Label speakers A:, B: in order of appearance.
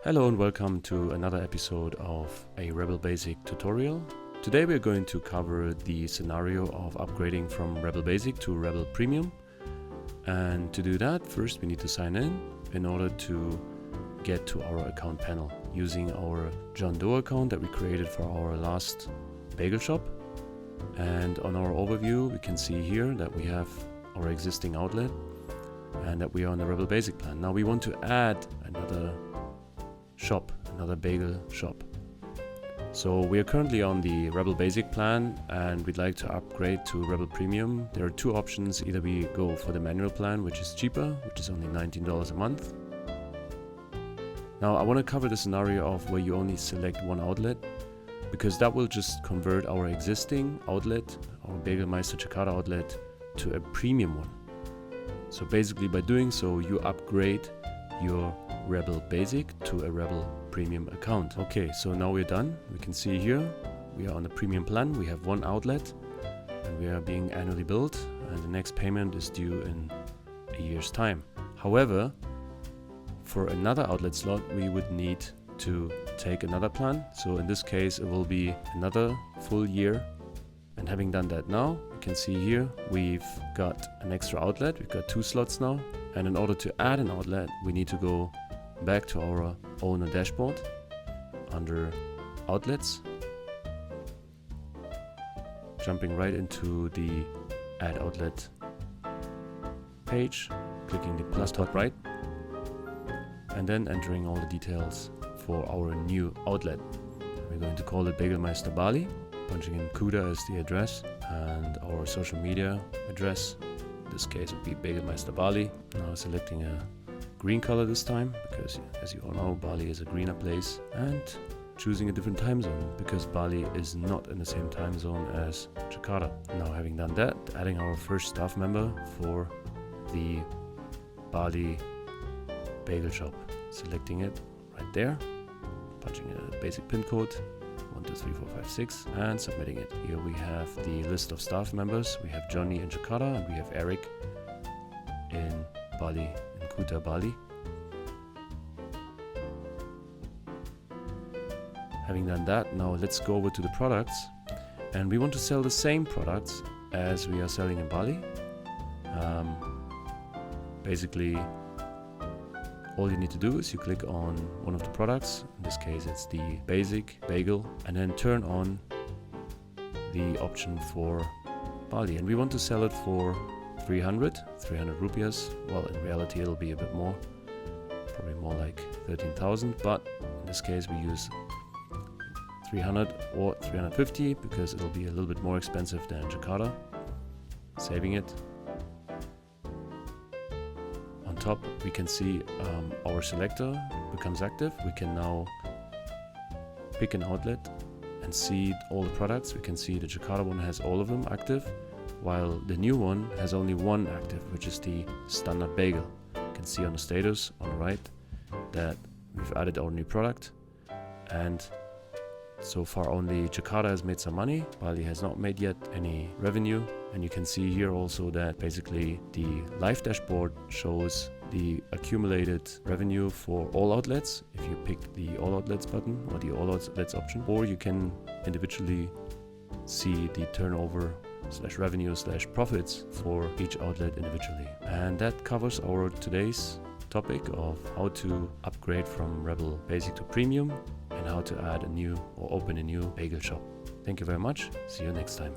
A: Hello and welcome to another episode of a ReBill Basic tutorial. Today we're going to cover the scenario of upgrading from ReBill Basic to ReBill Premium. And to do that, first we need to sign in order to get to our account panel using our John Doe account that we created for our last bagel shop. And on our overview we can see here that we have our existing outlet and that we are on the ReBill Basic plan. Now we want to add another shop, another bagel shop. So we are currently on the ReBill Basic plan and we'd like to upgrade to ReBill Premium. There are two options. Either we go for the manual plan, which is cheaper, which is only $19 a month. Now I want to cover the scenario of where you only select one outlet, because that will just convert our existing outlet, our Bagelmeister Jakarta outlet, to a premium one. So basically by doing so you upgrade your ReBill Basic to a ReBill Premium account. Okay, so now we're done. We can see here we are on the premium plan. We have one outlet and we are being annually billed, and the next payment is due in a year's time. However, for another outlet slot we would need to take another plan. So in this case it will be another full year, and having done that now, you can see here we've got an extra outlet. We've got two slots now, and in order to add an outlet we need to go back to our owner dashboard under outlets, jumping right into the add outlet page, clicking the plus top right, and then entering all the details for our new outlet. We're going to call it Bagelmeister Bali, punching in Kuta as the address and our social media address. In this case it would be Bagelmeister Bali. Now selecting a green color this time, because as you all know Bali is a greener place, and choosing a different time zone because Bali is not in the same time zone as Jakarta. Now having done that, adding our first staff member for the Bali bagel shop, selecting it right there, punching in a basic pin code 123456 and submitting it. Here we have the list of staff members. We have Johnny in Jakarta and we have Eric in Bali, in Kuta, Bali. Having done that, now let's go over to the products, and we want to sell the same products as we are selling in Bali. Basically all you need to do is you click on one of the products. In this case it's the basic bagel, and then turn on the option for Bali, and we want to sell it for 300 rupiahs. Well, in reality it'll be a bit more, probably more like 13,000, but in this case we use 300 or 350 because it'll be a little bit more expensive than Jakarta. Saving it. On top we can see our selector becomes active. We can now pick an outlet and see all the products. We can see the Jakarta one has all of them active, while the new one has only one active, which is the standard bagel. You can see on the status on the right that we've added our new product, and so far only Jakarta has made some money. Bali has not made yet any revenue. And you can see here also that basically the live dashboard shows the accumulated revenue for all outlets if you pick the all outlets button or the all outlets option, or you can individually see the turnover / revenue / profits for each outlet individually. And that covers our today's topic of how to upgrade from ReBill Basic to Premium and how to add a new or open a new bagel shop. Thank you very much. See you next time.